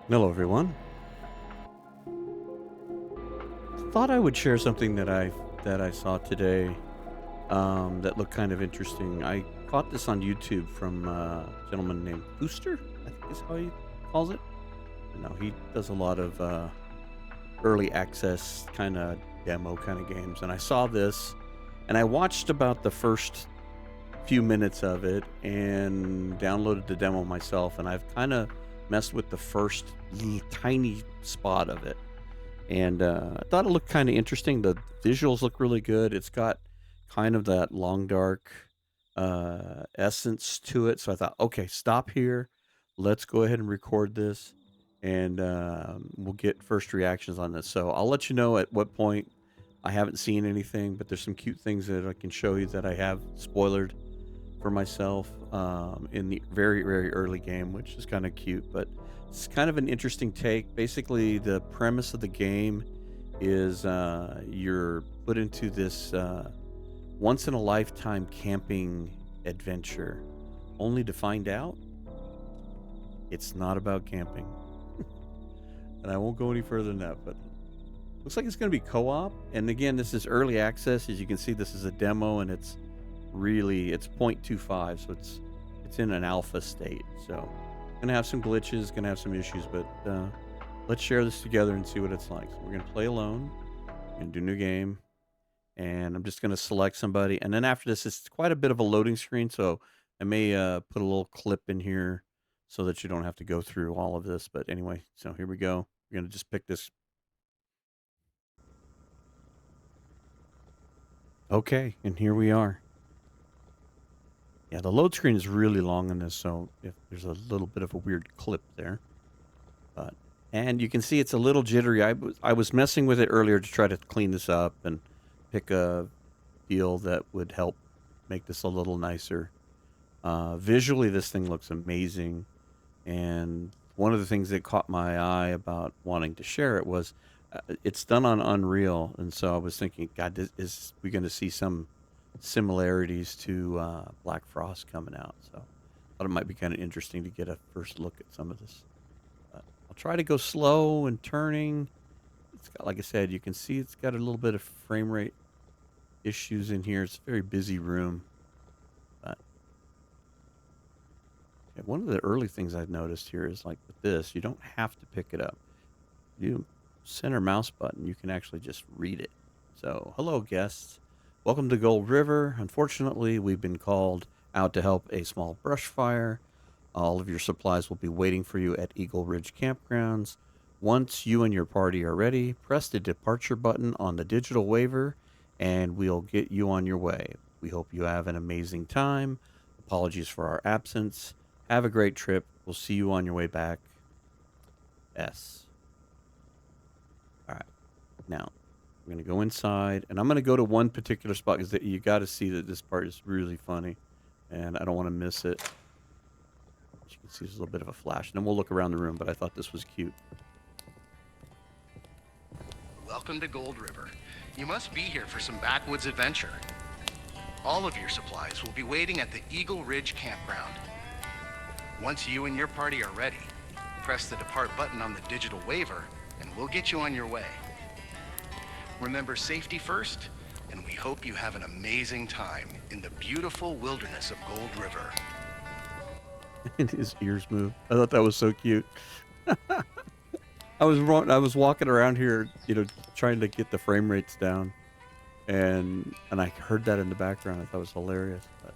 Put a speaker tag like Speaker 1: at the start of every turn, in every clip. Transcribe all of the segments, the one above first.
Speaker 1: Hello, everyone. Thought I would share something that I saw today that looked kind of interesting. I caught this on YouTube from a gentleman named Booster, I think is how he calls it. No, he does a lot of early access kind of demo kind of games, and I saw this, and I watched about the first few minutes of it and downloaded the demo myself, and I've kind of messed with the first tiny spot of it. And I thought it looked kind of interesting. The visuals look really good. It's got kind of that long dark essence to it. So I thought, okay, stop here. Let's go ahead and record this, and we'll get first reactions on this. So I'll let you know at what point. I haven't seen anything, but there's some cute things that I can show you that I have spoilered for myself in the very, very early game, which is kind of cute. But it's kind of an interesting take. Basically, the premise of the game is you're put into this once in a lifetime camping adventure, only to find out it's not about camping. And I won't go any further than that, but looks like it's going to be co-op. And again, this is early access. As you can see, this is a demo, and it's 0.25, so it's in an alpha state. So gonna have some glitches, gonna have some issues, but let's share this together and see what it's like. So we're gonna play alone and do new game, and I'm just gonna select somebody, and then after this, it's quite a bit of a loading screen, so I may put a little clip in here so that you don't have to go through all of this. But anyway, so here we go. We're gonna just pick this. Okay, and here we are. Yeah, the load screen is really long in this, so if there's a little bit of a weird clip there, but and you can see it's a little jittery. I was messing with it earlier to try to clean this up and pick a deal that would help make this a little nicer. Visually, this thing looks amazing, and one of the things that caught my eye about wanting to share it was it's done on Unreal, and so I was thinking, God, is we going to see some similarities to Black Frost coming out? So I thought it might be kind of interesting to get a first look at some of this. But I'll try to go slow and turning. It's got, like I said, you can see it's got a little bit of frame rate issues in here. It's a very busy room. But yeah, one of the early things I've noticed here is like with this, you don't have to pick it up. You center mouse button, you can actually just read it. So, hello, guests. Welcome to Gold River. Unfortunately, we've been called out to help a small brush fire. All of your supplies will be waiting for you at Eagle Ridge Campgrounds. Once you and your party are ready, press the departure button on the digital waiver and we'll get you on your way. We hope you have an amazing time. Apologies for our absence. Have a great trip. We'll see you on your way back. S. All right. Now, I'm going to go inside, and I'm going to go to one particular spot because you got to see that this part is really funny, and I don't want to miss it. As you can see, there's a little bit of a flash, and then we'll look around the room, but I thought this was cute.
Speaker 2: Welcome to Gold River. You must be here for some backwoods adventure. All of your supplies will be waiting at the Eagle Ridge Campground. Once you and your party are ready, press the depart button on the digital waiver, and we'll get you on your way. Remember safety first, and we hope you have an amazing time in the beautiful wilderness of Gold River.
Speaker 1: And his ears move. I thought that was so cute. I was walking around here, trying to get the frame rates down, and I heard that in the background. I thought it was hilarious. But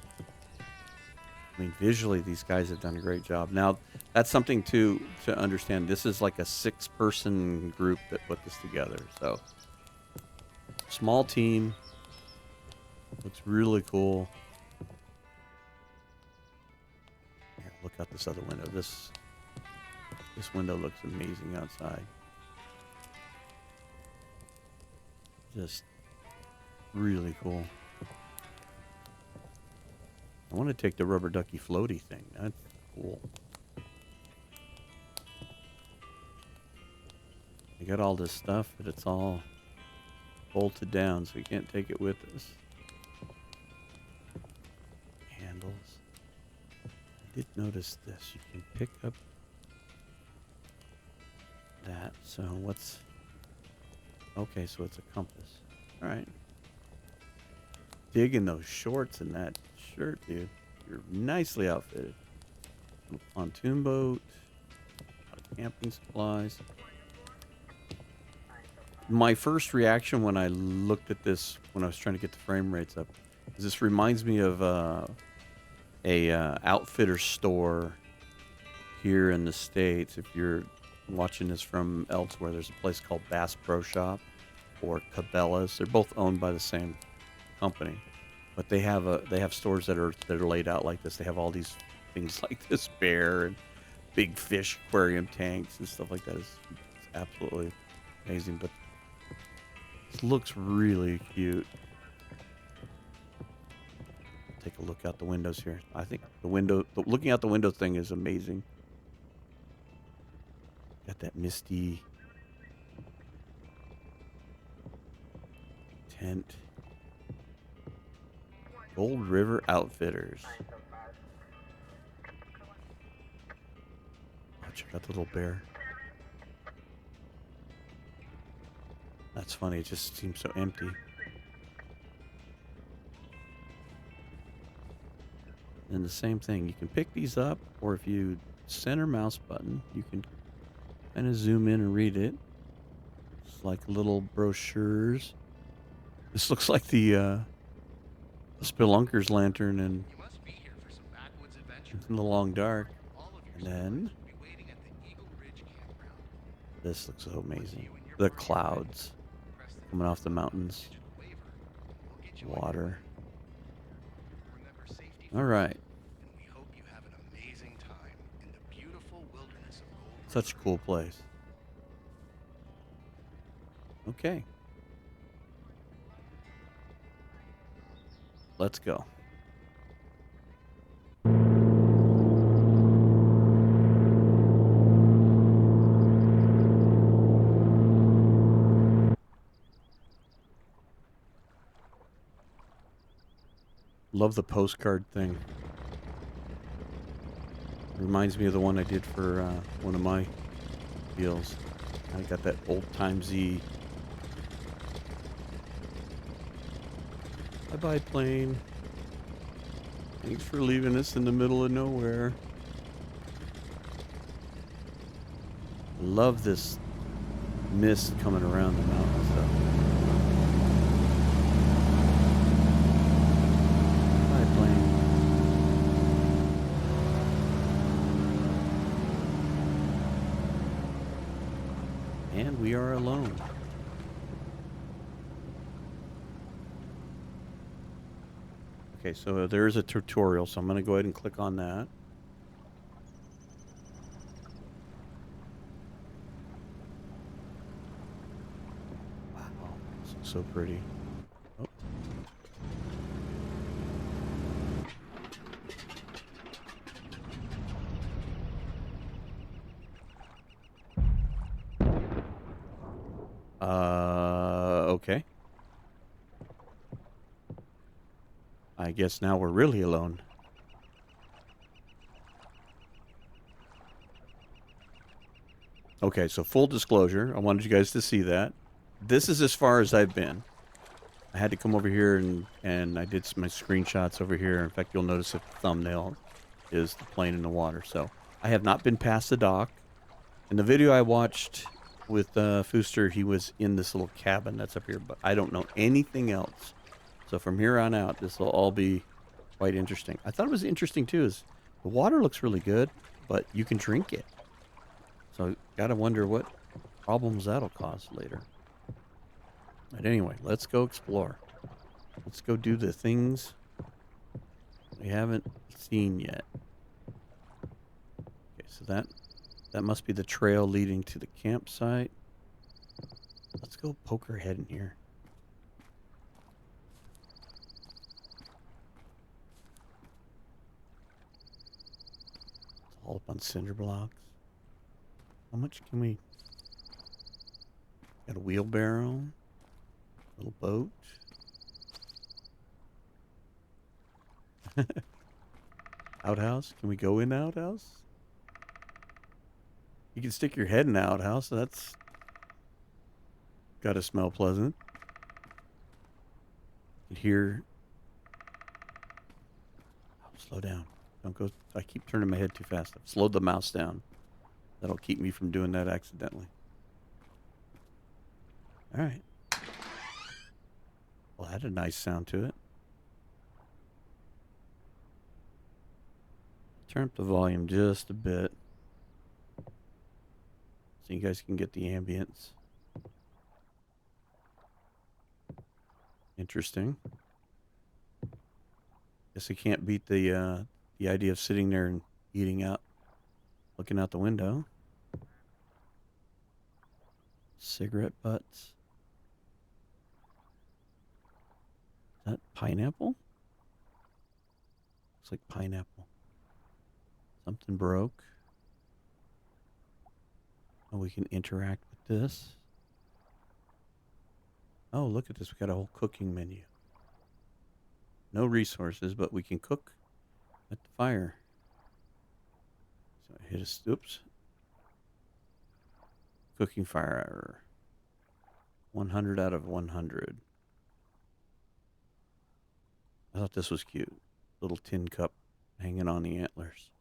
Speaker 1: I mean, visually, these guys have done a great job. Now, that's something to understand. This is like a 6-person group that put this together. So, small team. Looks really cool. Here, look out this other window. This window looks amazing outside. Just really cool. I want to take the rubber ducky floaty thing. That's cool. You got all this stuff, but it's all bolted down, so we can't take it with us. Handles. I did notice this. You can pick up that. So what's... Okay, so it's a compass. All right. Digging those shorts and that shirt, dude. You're nicely outfitted. Little pontoon boat. A lot of camping supplies. My first reaction when I looked at this, when I was trying to get the frame rates up, is this reminds me of a outfitter store here in the States. If you're watching this from elsewhere, there's a place called Bass Pro Shop or Cabela's. They're both owned by the same company, but they have stores that are laid out like this. They have all these things like this bear and big fish aquarium tanks and stuff like that. It's absolutely amazing. But this looks really cute. Take a look out the windows here. I think looking out the window thing is amazing. Got that misty tent. Gold River Outfitters. Oh, check out the little bear. That's funny. It just seems so empty. And the same thing. You can pick these up, or if you center mouse button, you can kind of zoom in and read it. It's like little brochures. This looks like the Spelunker's lantern in
Speaker 2: You must be here for some backwoods adventure.
Speaker 1: The Long Dark.
Speaker 2: All of your
Speaker 1: And then
Speaker 2: supplies will be waiting at the Eagle Ridge campground.
Speaker 1: this looks so
Speaker 2: Once
Speaker 1: amazing.
Speaker 2: you and your
Speaker 1: The
Speaker 2: party are ready,
Speaker 1: clouds
Speaker 2: press the
Speaker 1: coming off the mountains.
Speaker 2: digital waiver. We'll get you on your
Speaker 1: Water.
Speaker 2: way. Remember safety
Speaker 1: All
Speaker 2: first,
Speaker 1: right.
Speaker 2: and we hope you have an amazing time in the beautiful wilderness of Gold
Speaker 1: Such a
Speaker 2: River.
Speaker 1: cool place. Okay. Let's go. Love the postcard thing. Reminds me of the one I did for one of my deals. I got that old timesy. Bye-bye, plane. Thanks for leaving us in the middle of nowhere. Love this mist coming around the mountain stuff. Bye, plane. And we are alone. Okay, so there's a tutorial, so I'm going to go ahead and click on that. Wow, this looks so pretty. Oh. Okay. I guess now we're really alone. Okay, so full disclosure, I wanted you guys to see that. This is as far as I've been. I had to come over here and I did my screenshots over here. In fact, you'll notice that the thumbnail is the plane in the water. So I have not been past the dock. In the video I watched with Fooster, he was in this little cabin that's up here, but I don't know anything else. So from here on out, this will all be quite interesting. I thought it was interesting too is the water looks really good, but you can drink it. So gotta wonder what problems that'll cause later. But anyway, let's go explore. Let's go do the things we haven't seen yet. Okay, so that must be the trail leading to the campsite. Let's go poke our head in here. It's all up on cinder blocks. How much can we... Got a wheelbarrow. Little boat. Outhouse. Can we go in the outhouse? You can stick your head in the outhouse. So that's got to smell pleasant. You can hear. Oh, slow down. Don't go. I keep turning my head too fast. I've slowed the mouse down. That'll keep me from doing that accidentally. All right. Well, that had a nice sound to it. Turn up the volume just a bit so you guys can get the ambience. Interesting. Guess I can't beat the idea of sitting there and eating out, looking out the window. Cigarette butts. Is that pineapple? Looks like pineapple. Something broke. Oh, we can interact with this. Oh, look at this. We got a whole cooking menu. No resources, but we can cook at the fire. So I hit a, oops. Cooking fire. 100 out of 100. I thought this was cute. Little tin cup hanging on the antlers.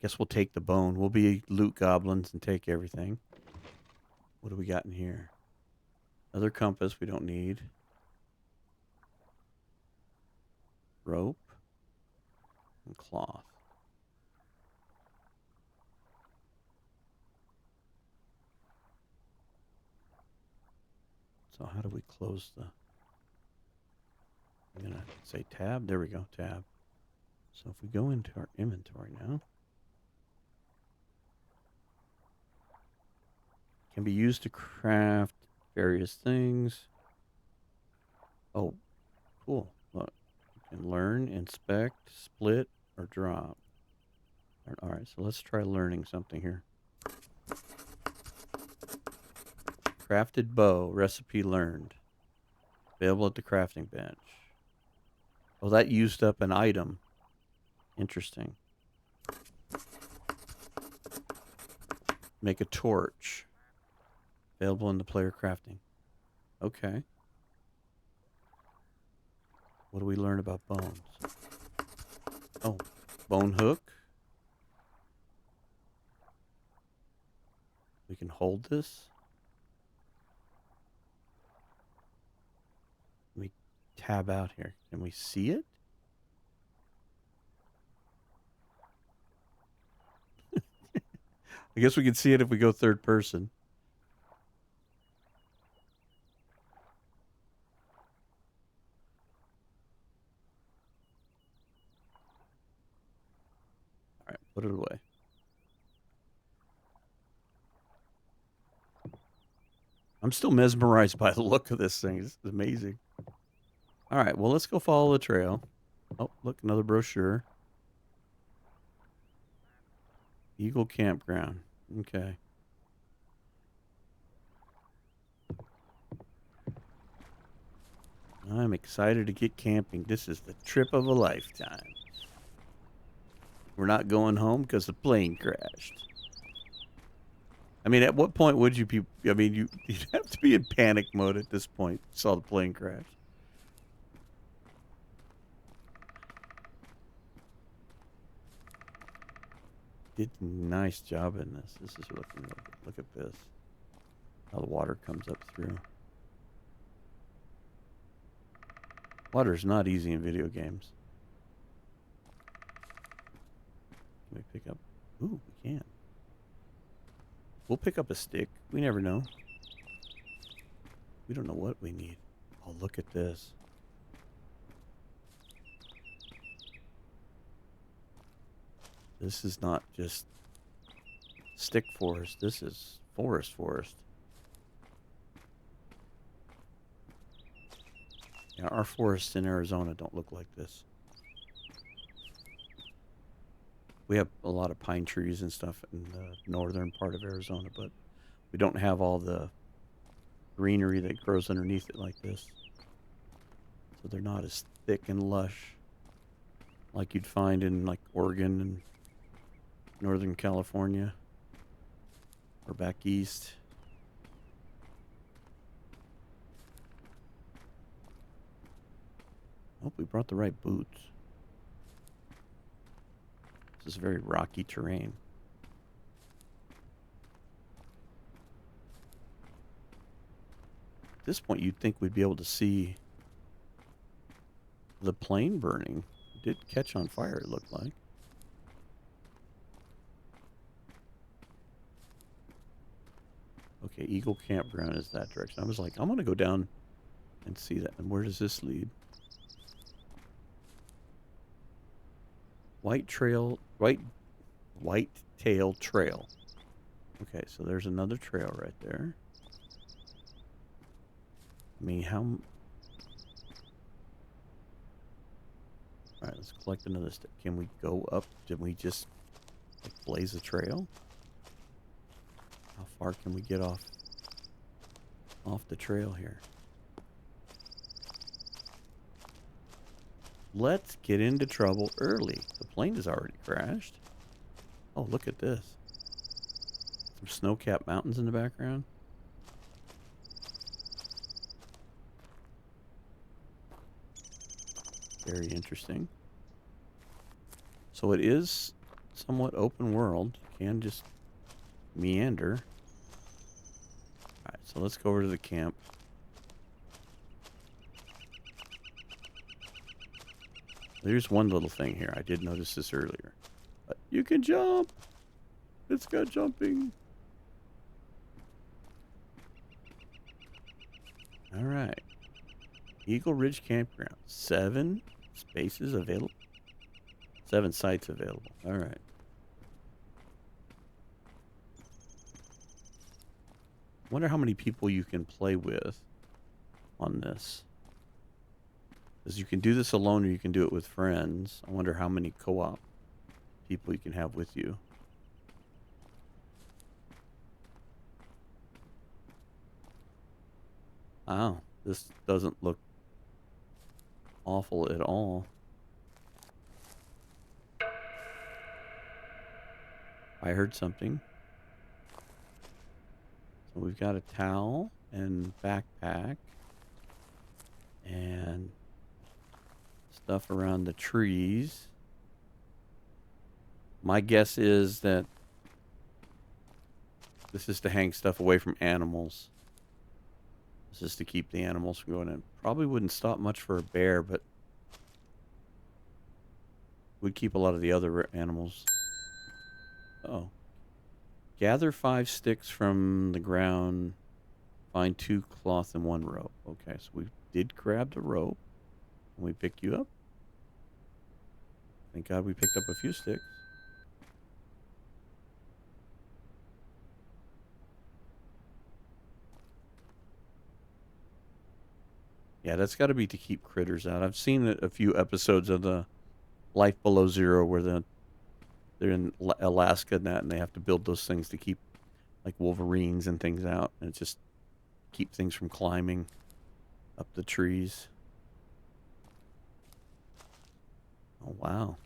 Speaker 1: Guess we'll take the bone. We'll be loot goblins and take everything. What do we got in here? Another compass we don't need. Rope and cloth. So how do we close the... I'm going to say tab. There we go, tab. So if we go into our inventory now, can be used to craft various things. Oh, cool. Look, you can learn, inspect, split, or drop. All right, so let's try learning something here. Crafted bow, recipe learned. Available at the crafting bench. Oh, that used up an item. Interesting. Make a torch. Available in the player crafting. Okay. What do we learn about bones? Oh, bone hook. We can hold this. Let me tab out here. Can we see it? I guess we can see it if we go third person. All right, put it away. I'm still mesmerized by the look of this thing. It's amazing. All right, well, let's go follow the trail. Oh, look, another brochure. Eagle Campground. Okay. I'm excited to get camping. This is the trip of a lifetime. We're not going home because the plane crashed. I mean, at what point would you be... I mean, you'd have to be in panic mode at this point. You saw the plane crash. Did a nice job in this. This is looking good. Look at this. How the water comes up through. Water's not easy in video games. Can we pick up... Ooh, we can. We'll pick up a stick. We never know. We don't know what we need. Oh, look at this. This is not just stick forest. This is forest. Yeah, our forests in Arizona don't look like this. We have a lot of pine trees and stuff in the northern part of Arizona, but we don't have all the greenery that grows underneath it like this. So they're not as thick and lush. like you'd find in like Oregon and Northern California or back east. Hope we brought the right boots. This is very rocky terrain. At this point, you'd think we'd be able to see the plane burning. It did catch on fire, it looked like. Okay, Eagle Campground is that direction. I was like, I'm going to go down and see that. And where does this lead? Whitetail Trail. Okay, so there's another trail right there. I mean, how... Alright, let's collect another stick. Can we go up? Did we just like, blaze a trail? How far can we get off the trail here? Let's get into trouble early. The plane has already crashed. Oh, look at this. Some snow-capped mountains in the background. Very interesting. So it is somewhat open world. You can just meander. Alright, so let's go over to the camp. There's one little thing here. I did notice this earlier. You can jump! It's got jumping. Alright. Eagle Ridge Campground. 7 spaces available. 7 sites available. Alright. Wonder how many people you can play with on this. Because you can do this alone or you can do it with friends. I wonder how many co-op people you can have with you. Wow, this doesn't look awful at all. I heard something. So we've got a towel and backpack and stuff around the trees. My guess is that this is to hang stuff away from animals. This is to keep the animals from going in. Probably wouldn't stop much for a bear, but would keep a lot of the other animals. Oh. Gather 5 sticks from the ground. Find 2 cloth and 1 rope. Okay, so we did grab the rope. And we picked you up. Thank God we picked up a few sticks. Yeah, that's got to be to keep critters out. I've seen a few episodes of the Life Below Zero where they're in Alaska and that, and they have to build those things to keep like wolverines and things out, and it just keep things from climbing up the trees. Oh, wow.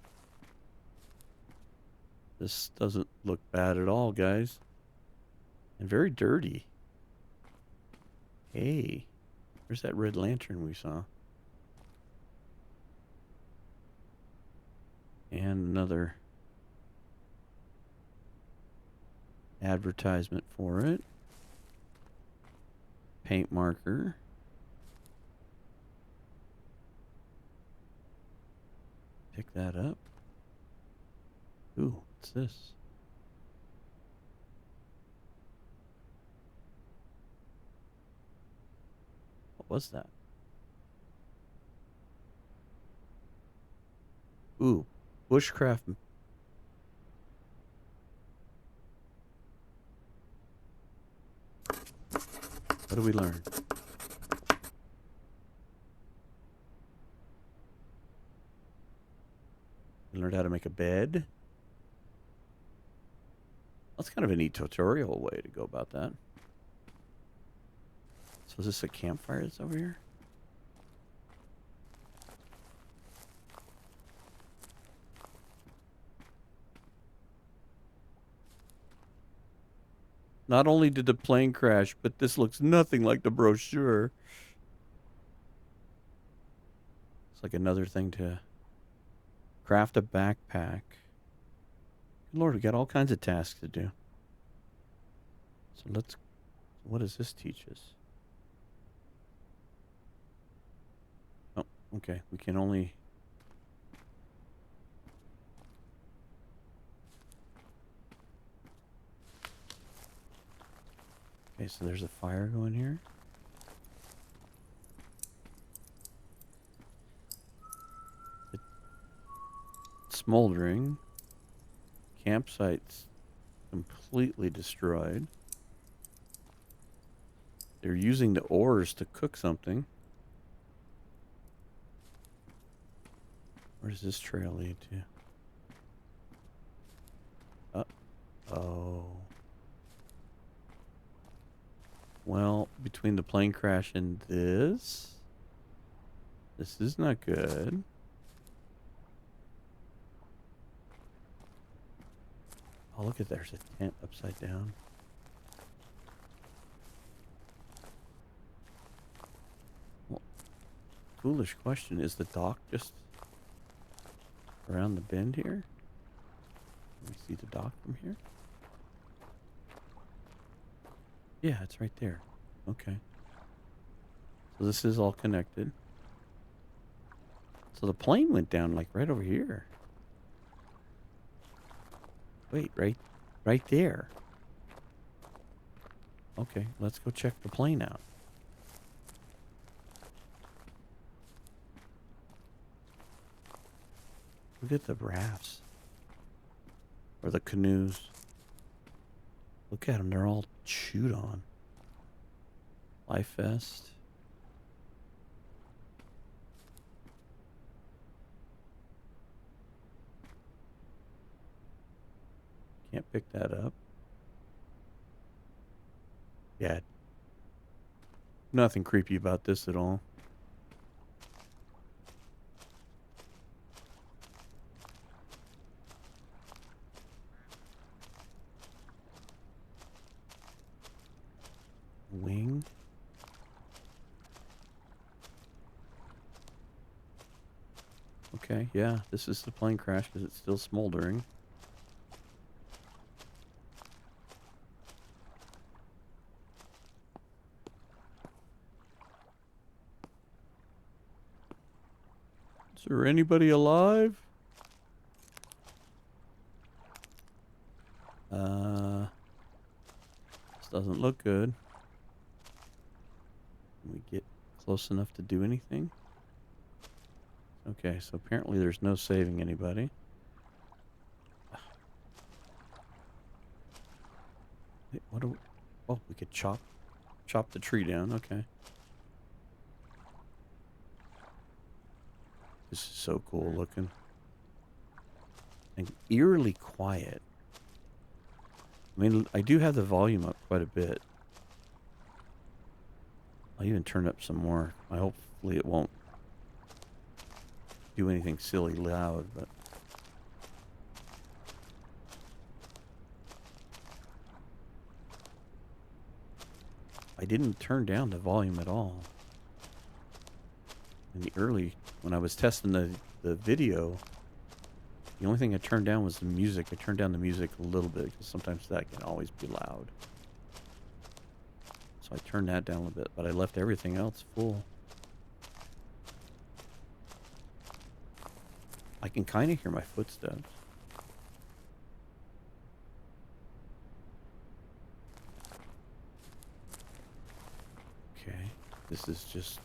Speaker 1: This doesn't look bad at all, guys. And very dirty. Hey, where's that red lantern we saw? And another advertisement for it. Paint marker. Pick that up. Ooh, what's this? What was that? Ooh, bushcraft. What do we learn? We learned how to make a bed. That's kind of a neat tutorial way to go about that. So is this a campfire that's over here? Not only did the plane crash, but this looks nothing like the brochure. It's like another thing to craft a backpack. Good Lord, we got all kinds of tasks to do. So what does this teach us? Oh, okay. We can only... Okay, so there's a fire going here. It's smoldering. Campsite's completely destroyed. They're using the ores to cook something. Where does this trail lead to? Oh. Well, between the plane crash and this is not good. Oh, look at there's a tent upside down. Well, foolish question. Is the dock just around the bend here? Can we see the dock from here? Yeah, it's right there. Okay. So this is all connected. So the plane went down like right over here. Wait, right there. Okay, let's go check the plane out. Look at the rafts. Or the canoes. Look at them, they're all chewed on. Life vest. Can't pick that up. Yeah. Nothing creepy about this at all. Wing. Okay, yeah, this is the plane crash because it's still smoldering. Is there anybody alive? This doesn't look good. Can we get close enough to do anything? Okay, so apparently there's no saving anybody. Wait, what do we... Oh, we could chop the tree down. Okay. This is so cool looking. And eerily quiet. I mean, I do have the volume up quite a bit. I'll even turn up some more. Hopefully it won't do anything silly loud, but... I didn't turn down the volume at all. In the early, when I was testing the video, the only thing I turned down was the music. I turned down the music a little bit because sometimes that can always be loud. So I turned that down a little bit, but I left everything else full. I can kind of hear my footsteps. Okay, this is just...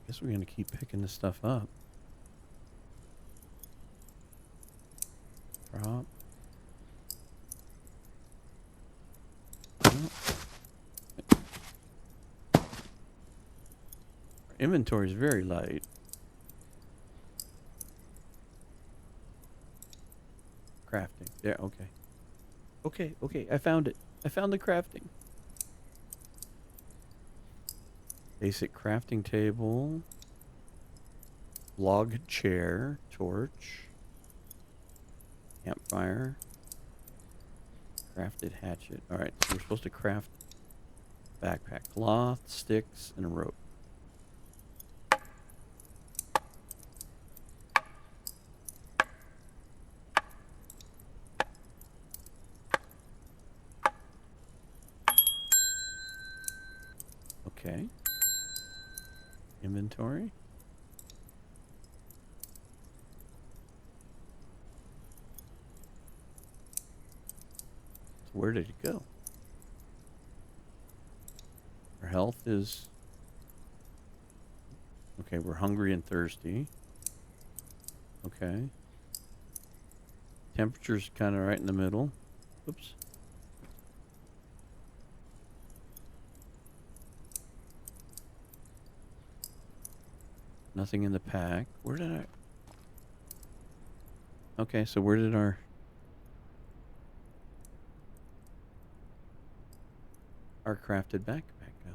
Speaker 1: Guess we're gonna keep picking this stuff up. Drop. Our inventory is very light. Crafting. There, okay. Okay, I found it. I found the crafting. Basic crafting table. Log chair. Torch. Campfire. Crafted hatchet. Alright, so we're supposed to craft backpack. Cloth, sticks, and a rope. Okay. Inventory. So where did it go? Our health is... Okay, we're hungry and thirsty. Okay. Temperature's kind of right in the middle. Oops. Nothing in the pack. Where did I... Okay, so where did our crafted backpack go?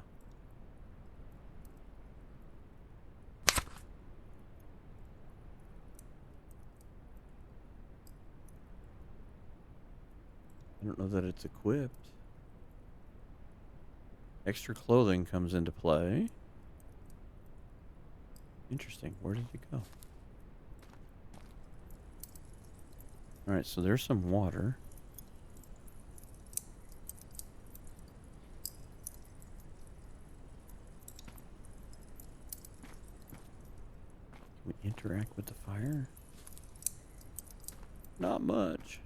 Speaker 1: I don't know that it's equipped. Extra clothing comes into play. Interesting. Where did it go? Alright, so there's some water. Can we interact with the fire? Not much.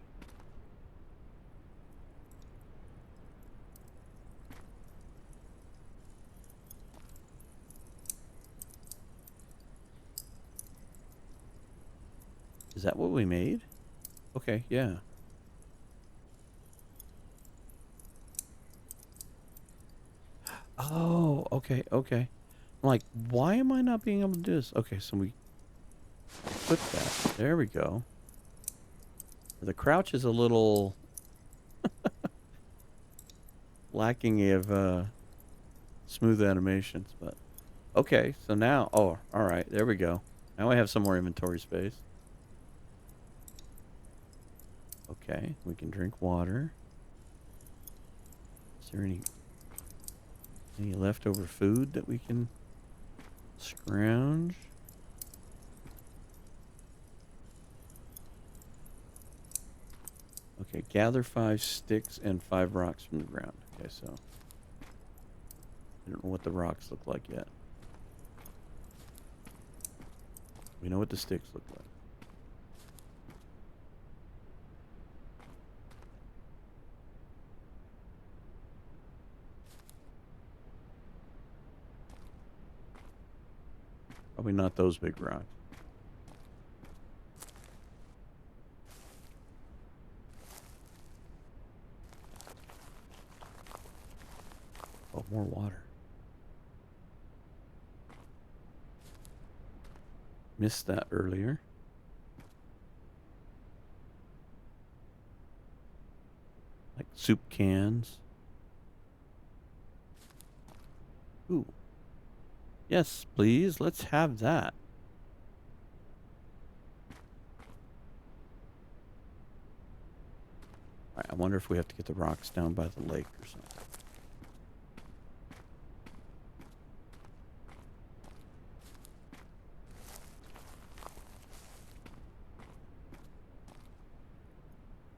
Speaker 1: Is that what we made? Okay, yeah. Oh, okay, okay. I'm like, why am I not being able to do this? Okay, so we put that. There we go. The crouch is a little lacking of smooth animations, but okay, so now, oh, all right, there we go. Now I have some more inventory space. Okay, we can drink water. Is there any leftover food that we can scrounge? Okay, gather 5 sticks and 5 rocks from the ground. Okay, so I don't know what the rocks look like yet. We know what the sticks look like. Probably not those big rocks. Oh, more water. Missed that earlier. Like soup cans. Ooh. Yes, please. Let's have that. Alright, I wonder if we have to get the rocks down by the lake or something.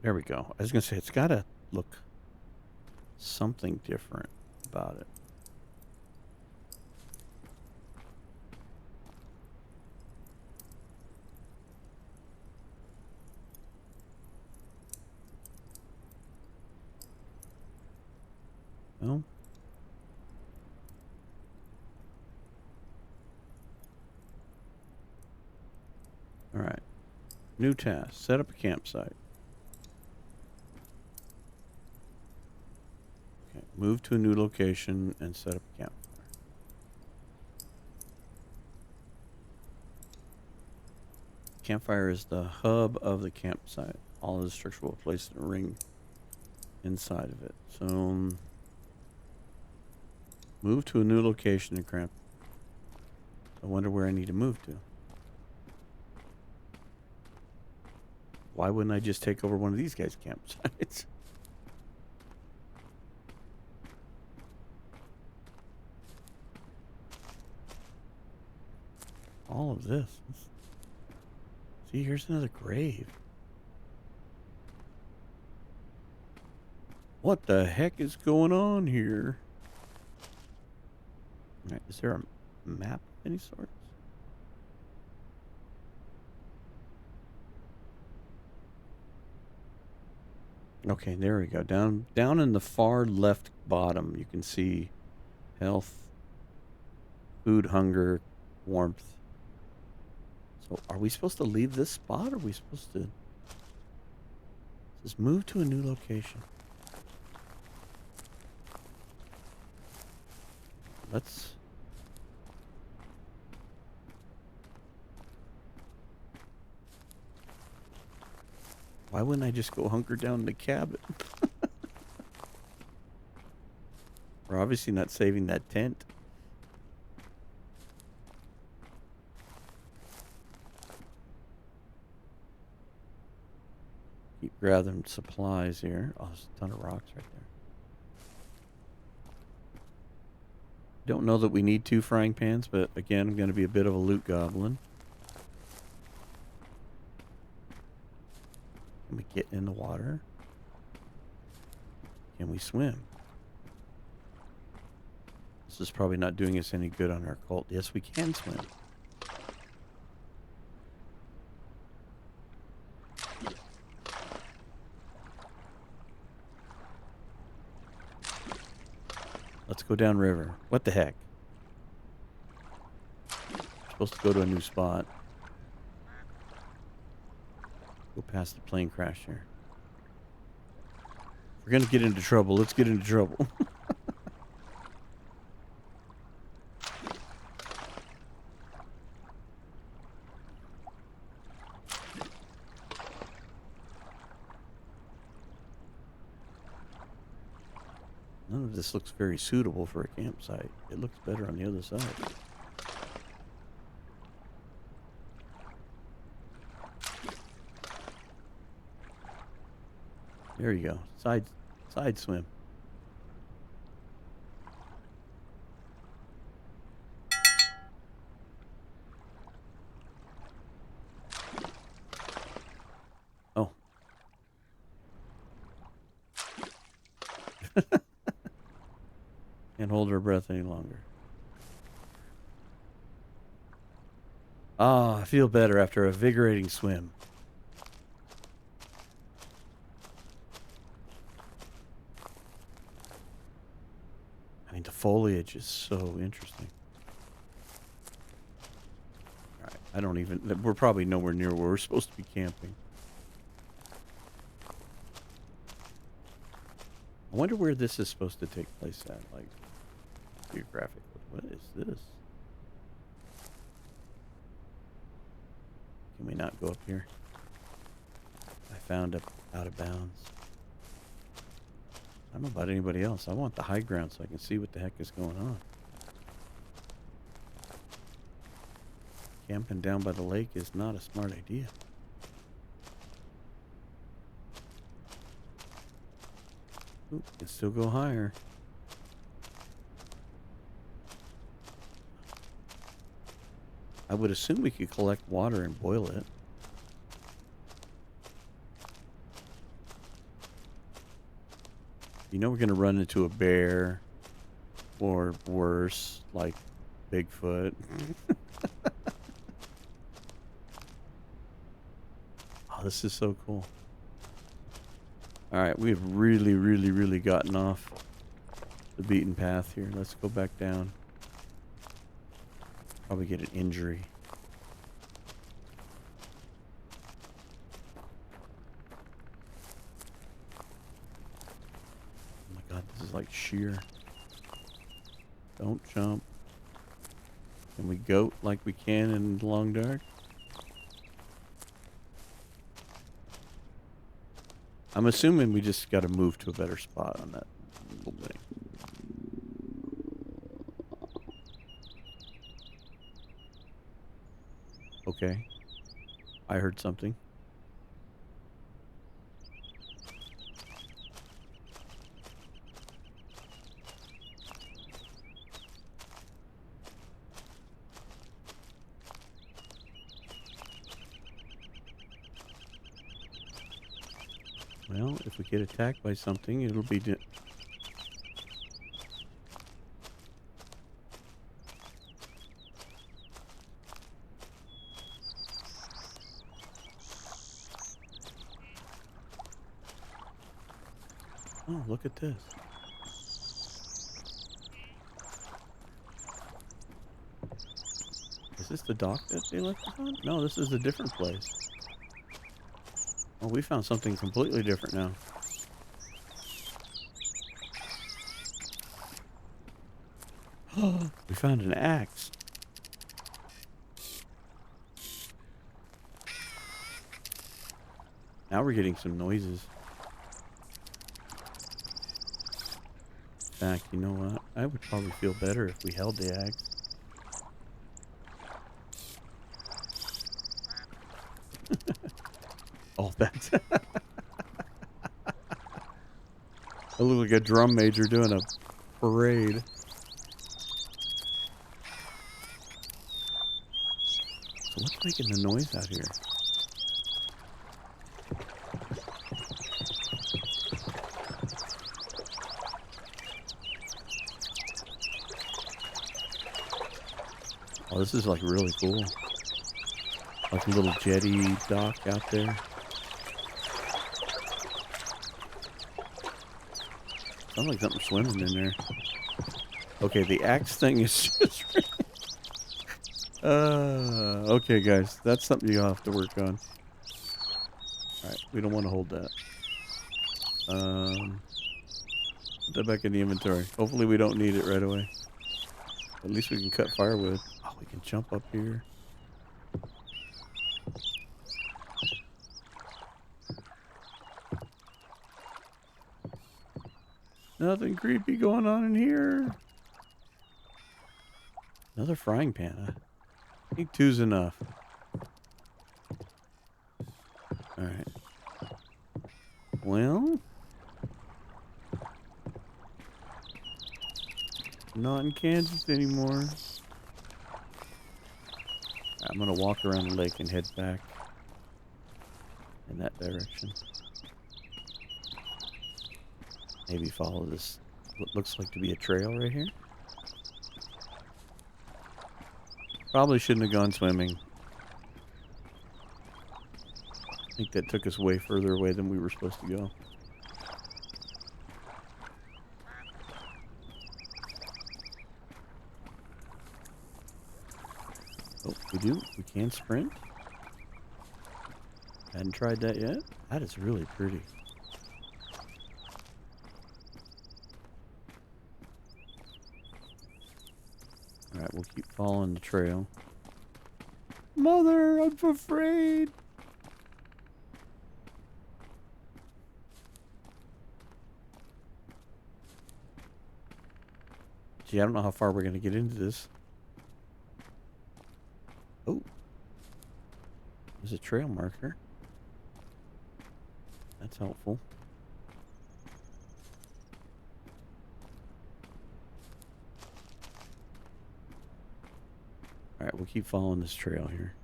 Speaker 1: There we go. I was going to say, it's got to look something different about it. No? Alright. New task. Set up a campsite. Okay. Move to a new location and set up a campfire. Campfire is the hub of the campsite. All of the structure will be placed in a ring inside of it. So, move to a new location and cramp. I wonder where I need to move to. Why wouldn't I just take over one of these guys' campsites? All of this. See, here's another grave. What the heck is going on here? All right, is there a map of any sort? Okay, there we go. Down in the far left bottom, you can see health, food, hunger, warmth. So are we supposed to leave this spot? Or are we supposed to just move to a new location? Let's... Why wouldn't I just go hunker down in the cabin? We're obviously not saving that tent. Keep gathering supplies here. Oh, there's a ton of rocks right there. Don't know that we need 2 frying pans, but again, I'm going to be a bit of a loot goblin. Can we get in the water? Can we swim? This is probably not doing us any good on our cult. Yes, we can swim. Let's go downriver. What the heck? We're supposed to go to a new spot. Go past the plane crash here. We're going to get into trouble. Let's get into trouble. None of this looks very suitable for a campsite. It looks better on the other side. There you go. Side swim. Oh. Can't hold our breath any longer. Ah, I feel better after a vigorating swim. I mean, the foliage is so interesting. All right, I don't even... We're probably nowhere near where we're supposed to be camping. I wonder where this is supposed to take place at, like, geographically. What is this? Can we not go up here? I found it out of bounds. I don't know about anybody else. I want the high ground so I can see what the heck is going on. Camping down by the lake is not a smart idea. Ooh, can still go higher. I would assume we could collect water and boil it. You know we're going to run into a bear or worse, like Bigfoot. Oh, this is so cool. All right, we've really gotten off the beaten path here. Let's go back down. Probably get an injury. Oh my god, this is like sheer. Don't jump. Can we goat like we can in Long Dark? I'm assuming we just got to move to a better spot on that little thing. Okay. I heard something. Well, if we get attacked by something, it'll be... Oh, look at this. Is this the dock that they left us on? No, this is a different place. Oh, we found something completely different now. We found an axe. Now we're getting some noises. In fact, you know what? I would probably feel better if we held the axe. Oh, that's... I look like a drum major doing a parade. So what's making the noise out here? Oh, this is like really cool. Like a little jetty dock out there. Sounds like something swimming in there. Okay, the axe thing is just... okay, guys. That's something you'll have to work on. Alright, we don't want to hold that. Put that back in the inventory. Hopefully we don't need it right away. At least we can cut firewood. Oh, we can jump up here. Nothing creepy going on in here. Another frying pan, huh? I think 2's enough. Alright. Well... I'm not in Kansas anymore. I'm gonna walk around the lake and head back in that direction. Maybe follow this, what looks like to be a trail right here. Probably shouldn't have gone swimming. I think that took us way further away than we were supposed to go. Oh, we can sprint. Hadn't tried that yet. That is really pretty. Alright, we'll keep following the trail. Mother, I'm afraid. Gee, I don't know how far we're going to get into this. Oh. There's a trail marker. That's helpful. Alright, we'll keep following this trail here.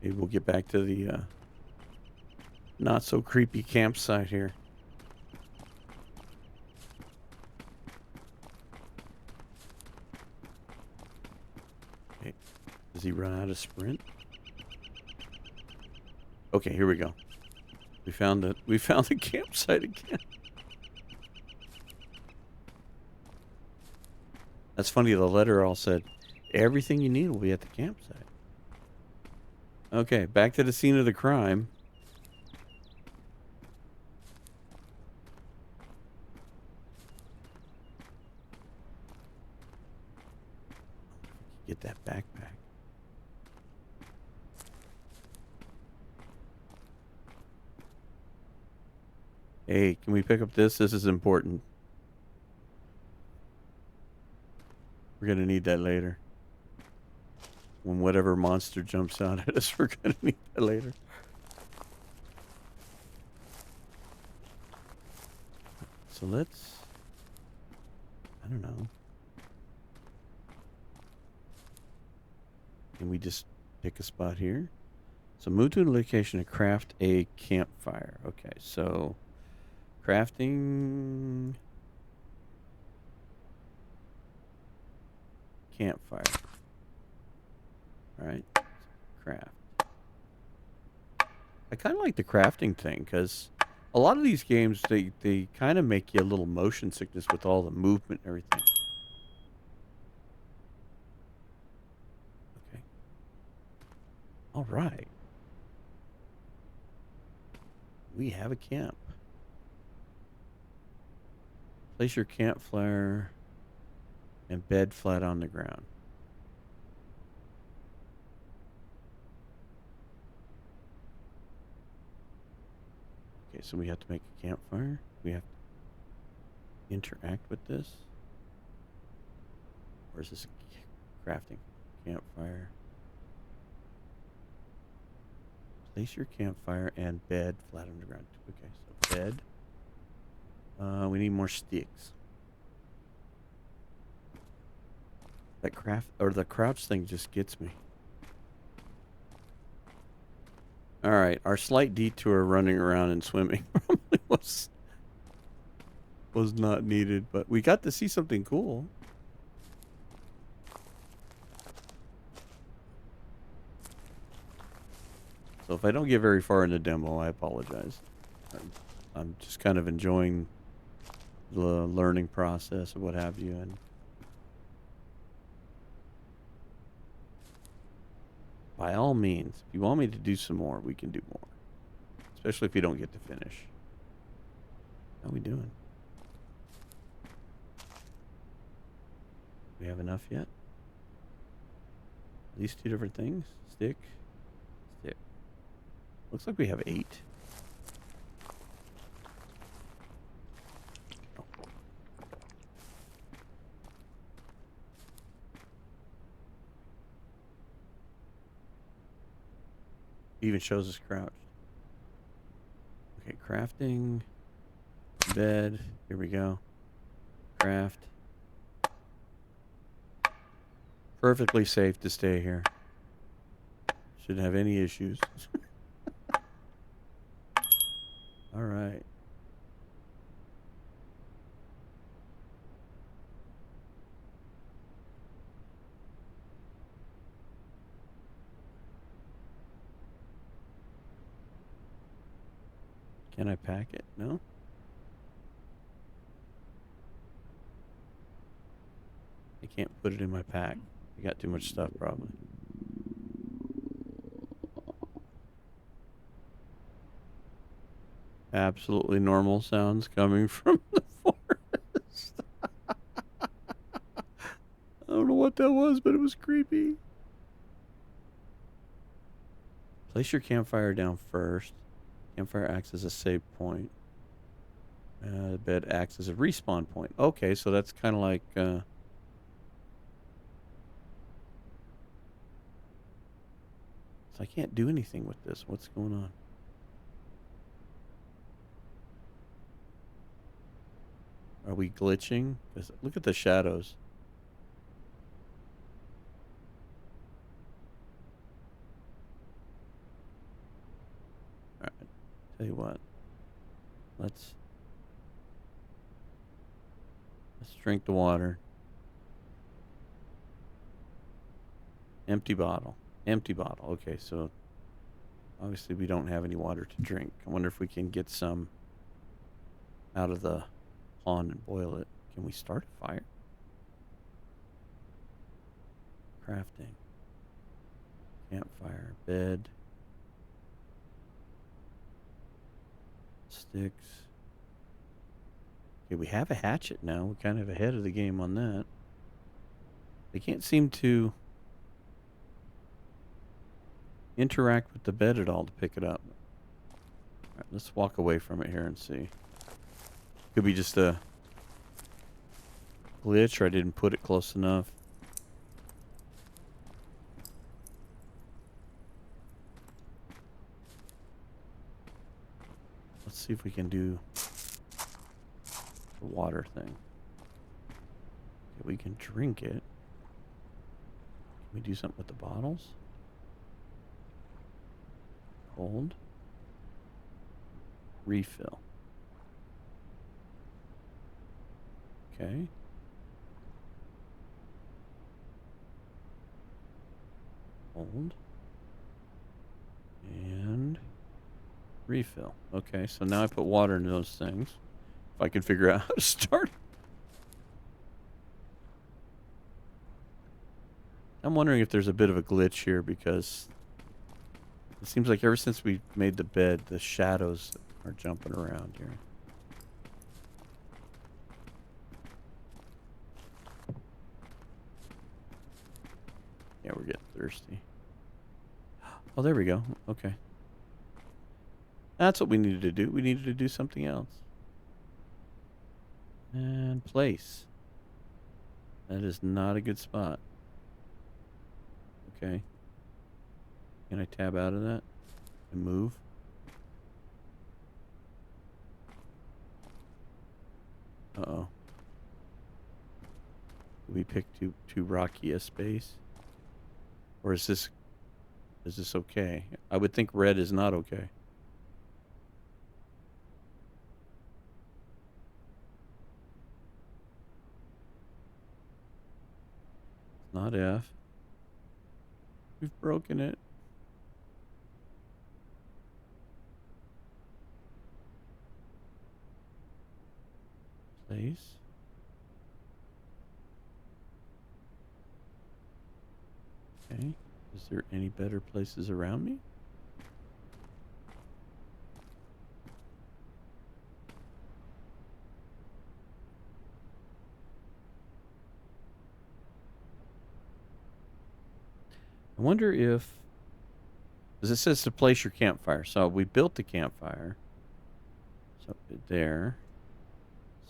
Speaker 1: Maybe we'll get back to the not so creepy campsite here. Okay. Does he run out of sprint? Okay, here we go. We found the campsite again. That's funny, the letter all said, everything you need will be at the campsite. Okay, back to the scene of the crime. Get that backpack. Hey, can we pick up this? This is important. We're gonna need that later. When whatever monster jumps out at us, we're gonna need that later. So let's... I don't know. Can we just pick a spot here? So move to a location to craft a campfire. Okay, so crafting campfire. All right, craft. I kind of like the crafting thing because a lot of these games they kind of make you a little motion sickness with all the movement and everything. Okay. All right. We have a camp. Place your campfire and bed flat on the ground. Okay, so we have to make a campfire. We have to interact with this. Or is this crafting? Campfire. Place your campfire and bed flat on the ground. Okay, so bed. We need more sticks. That the crouch thing just gets me. All right, our slight detour running around and swimming probably was not needed, but we got to see something cool. So if I don't get very far in the demo, I apologize. I'm just kind of enjoying the learning process or what have you, and by all means, if you want me to do some more, we can do more. Especially if you don't get to finish. How we doing? We have enough yet? At least 2 different things? Stick. Stick. Looks like we have 8. Oh. Even shows us crouched. Okay, crafting. Bed. Here we go. Craft. Perfectly safe to stay here. Shouldn't have any issues. All right. Can I pack it? No? I can't put it in my pack. I got too much stuff, probably. Absolutely normal sounds coming from the forest. I don't know what that was, but it was creepy. Place your campfire down first. Campfire acts as a save point. The bed acts as a respawn point. Okay, so that's kind of like... So I can't do anything with this. What's going on? Are we glitching? 'Cause look at the shadows. All right. Tell you what. Let's drink the water. Empty bottle. Empty bottle. Okay, so obviously we don't have any water to drink. I wonder if we can get some out of the pond and boil it. Can we start a fire? Crafting. Campfire. Bed. Sticks. Okay, we have a hatchet now. We're kind of ahead of the game on that. They can't seem to interact with the bed at all to pick it up. All right, let's walk away from it here and see. Could be just a glitch, or I didn't put it close enough. Let's see if we can do the water thing. Okay, we can drink it. Can we do something with the bottles? Hold. Refill. Okay. Hold. And refill. Okay, so now I put water in those things. If I can figure out how to start. I'm wondering if there's a bit of a glitch here, because it seems like ever since we made the bed, the shadows are jumping around here. Yeah, we're getting thirsty. Oh, there we go. Okay. That's what we needed to do. We needed to do something else. And place. That is not a good spot. Okay. Can I tab out of that and move? Uh-oh. We picked too rocky a space? Or is this okay? I would think red is not okay. It's not F. We've broken it. Place. Okay. Is there any better places around me? I wonder if... Because it says to place your campfire. So we built the campfire. So there.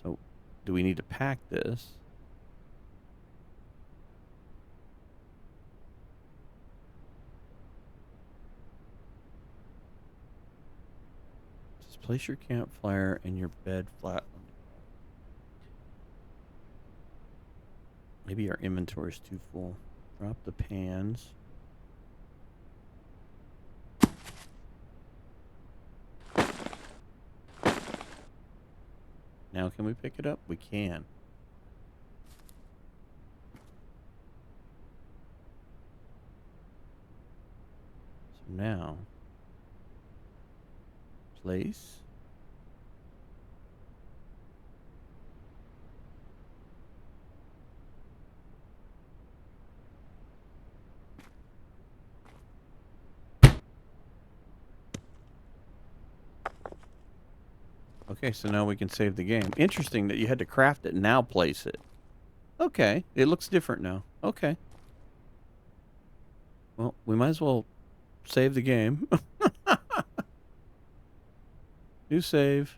Speaker 1: So do we need to pack this? Just place your campfire and your bed flat. Maybe our inventory is too full. Drop the pans. Now can we pick it up? We can. So now, place. Okay, so now we can save the game. Interesting that you had to craft it and now place it. Okay, it looks different now. Okay. Well, we might as well save the game. New save.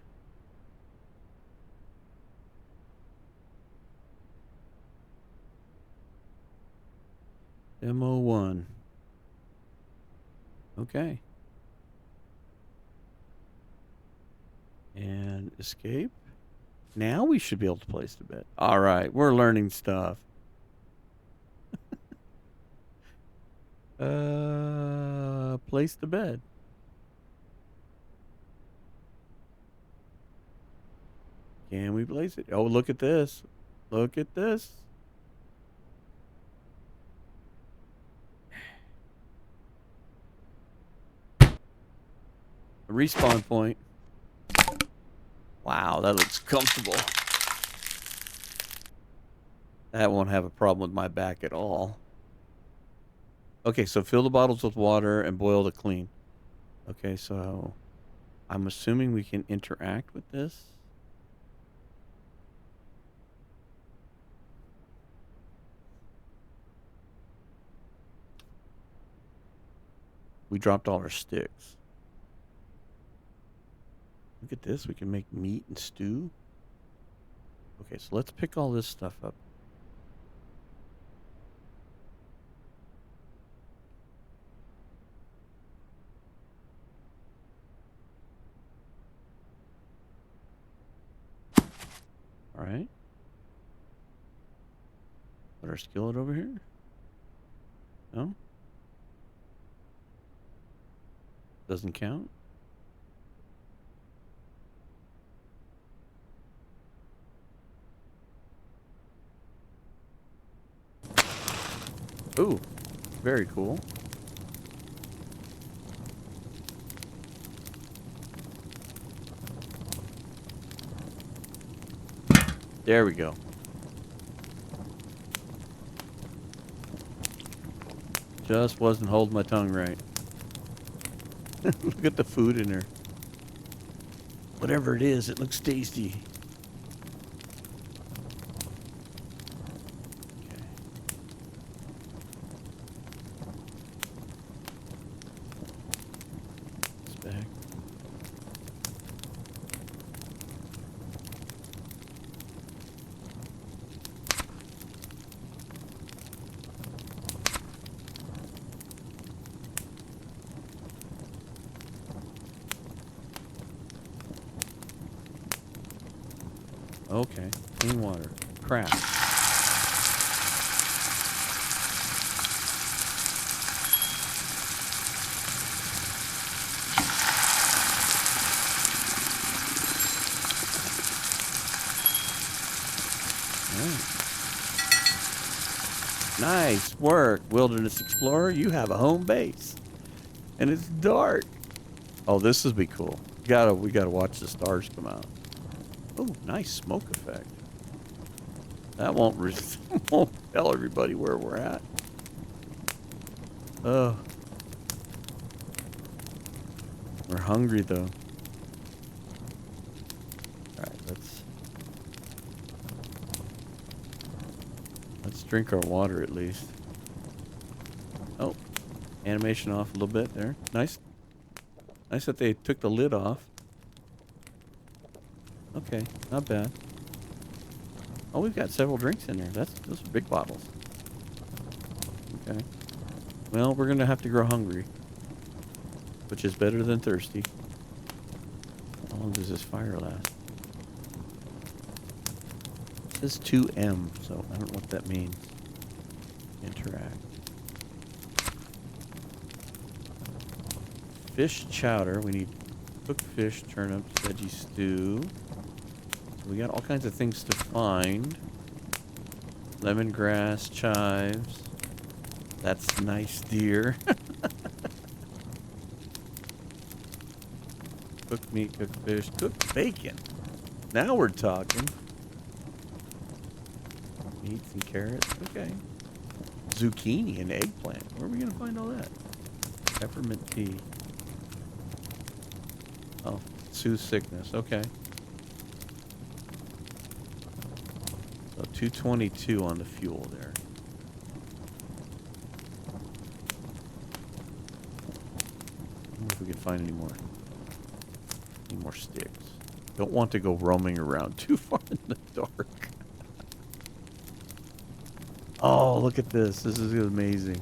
Speaker 1: Demo 1. Okay. And escape. Now we should be able to place the bed. All right, we're learning stuff. Place the bed. Can we place it? Oh, look at this. Look at this. A respawn point. Wow, that looks comfortable. That won't have a problem with my back at all. Okay, so fill the bottles with water and boil to clean. Okay, so I'm assuming we can interact with this. We dropped all our sticks. Look at this. We can make meat and stew. Okay, so let's pick all this stuff up. All right. Put our skillet over here. No? Doesn't count? Ooh, very cool. There we go. Just wasn't holding my tongue right. Look at the food in there. Whatever it is, it looks tasty. Okay. It's back. Okay. Clean water. Crap. Nice work, Wilderness Explorer. You have a home base. And it's dark. Oh, this would be cool. We gotta watch the stars come out. Oh, nice smoke effect. That won't won't tell everybody where we're at. Oh. We're hungry though. Alright, let's drink our water at least. Oh. Animation off a little bit there. Nice. Nice that they took the lid off. Okay, not bad. Oh, we've got several drinks in there. Those are big bottles. Okay. Well, we're gonna have to grow hungry, which is better than thirsty. How long does this fire last? It says 2M, so I don't know what that means. Interact. Fish chowder. We need cooked fish, turnips, veggie stew. So we got all kinds of things to find. Lemongrass, chives. That's nice deer. Cooked meat, cooked fish, cooked bacon. Now we're talking. Meats and carrots. Okay. Zucchini and eggplant. Where are we going to find all that? Peppermint tea. Oh, soothe sickness. Okay. So 222 on the fuel there. I wonder if we can find any more sticks. Don't want to go roaming around too far in the dark. Oh, look at this. This is amazing.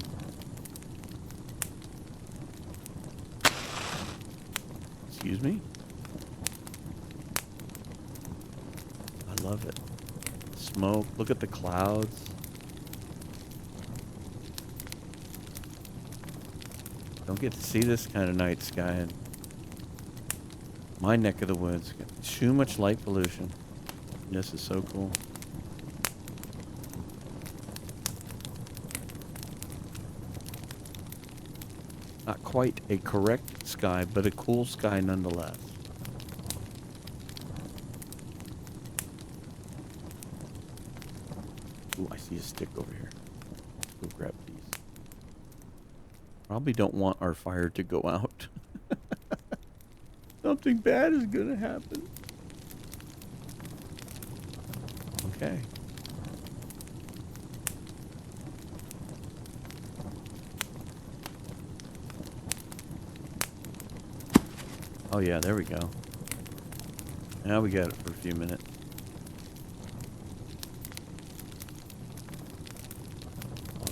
Speaker 1: Excuse me? I love it. Smoke. Look at the clouds. Don't get to see this kind of night sky in my neck of the woods. Got too much light pollution. This is so cool. Not quite a correct sky, but a cool sky nonetheless. Ooh, I see a stick over here. Let's go grab these. Probably don't want our fire to go out. Something bad is gonna happen. Okay. Oh yeah, there we go. Now we got it for a few minutes.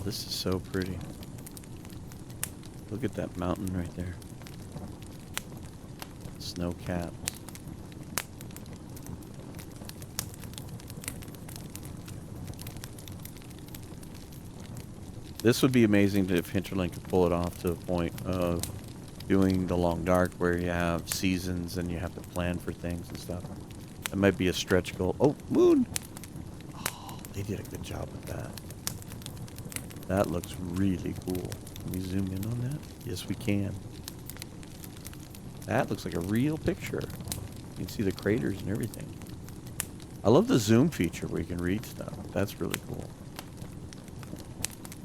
Speaker 1: this is so pretty. Look at that mountain right there. Snow caps. This would be amazing if Hinterland could pull it off to a point of doing the Long Dark where you have seasons and you have to plan for things and stuff. That might be a stretch goal. Oh, moon! Oh, they did a good job with that. That looks really cool. Can we zoom in on that? Yes, we can. That looks like a real picture. You can see the craters and everything. I love the zoom feature where you can read stuff. That's really cool.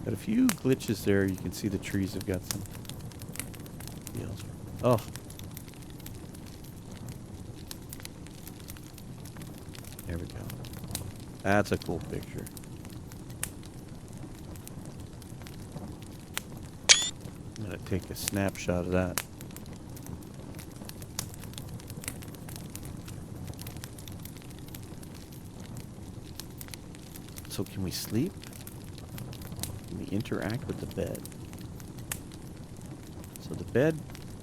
Speaker 1: Got a few glitches there. You can see the trees have got some deals. Oh. There we go. That's a cool picture. I'm going to take a snapshot of that. So can we sleep? Can we interact with the bed? So the bed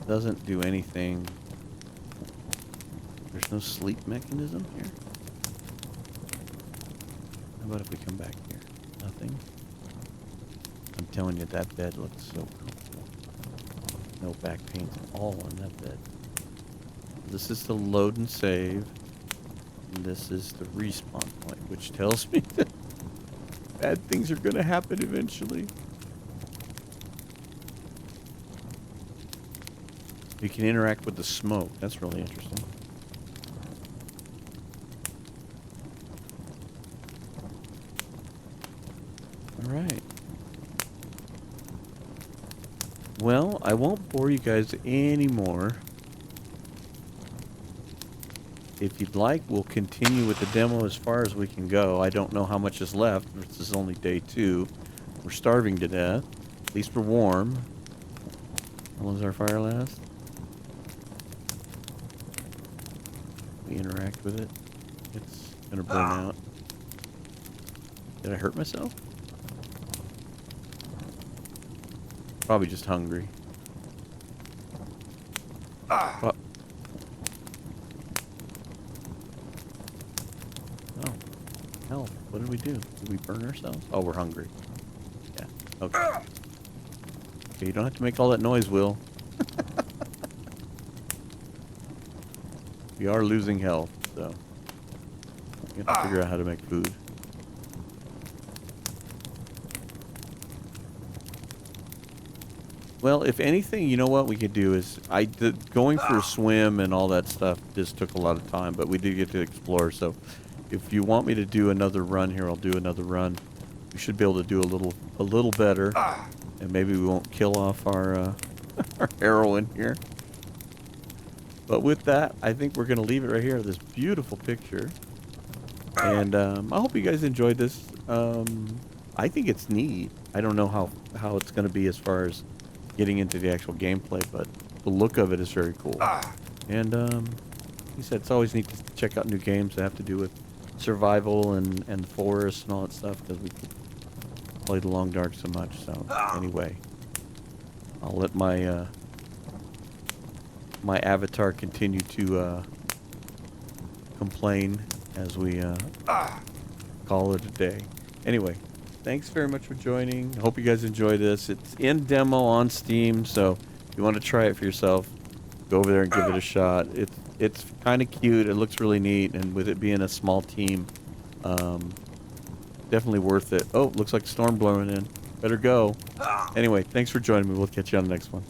Speaker 1: doesn't do anything. There's no sleep mechanism here. How about if we come back here? Nothing. I'm telling you, that bed looks so comfortable. No back pains at all on that bed. This is the load and save. And this is the respawn point, which tells me that bad things are going to happen eventually. You can interact with the smoke. That's really interesting. All right. Well, I won't bore you guys anymore. If you'd like, we'll continue with the demo as far as we can go. I don't know how much is left. This is only day 2. We're starving to death. At least we're warm. How long does our fire last? We interact with it. It's gonna burn out. Did I hurt myself? Probably just hungry. Oh. Oh. Hell, what did we do? Did we burn ourselves? Oh, we're hungry. Yeah. Okay. Okay, you don't have to make all that noise, Will. We are losing health, so we have to figure out how to make food. Well, if anything, you know what we could do is going for a swim and all that stuff just took a lot of time, but we did get to explore. So, if you want me to do another run here, I'll do another run. We should be able to do a little better, and maybe we won't kill off our our heroine here. But with that, I think we're gonna leave it right here. This beautiful picture, and I hope you guys enjoyed this. I think it's neat. I don't know how it's gonna be as far as getting into the actual gameplay, but the look of it is very cool. And like I said, it's always neat to check out new games that have to do with survival and the forest and all that stuff, because we play the Long Dark so much. So anyway, I'll let my my avatar continue to complain as we call it a day. Anyway, thanks very much for joining. I hope you guys enjoy this. It's in demo on Steam, so if you want to try it for yourself, go over there and give it a shot. It's kind of cute. It looks really neat, and with it being a small team, definitely worth it. Oh, looks like a storm blowing in. Better go. Anyway, thanks for joining me. We'll catch you on the next one.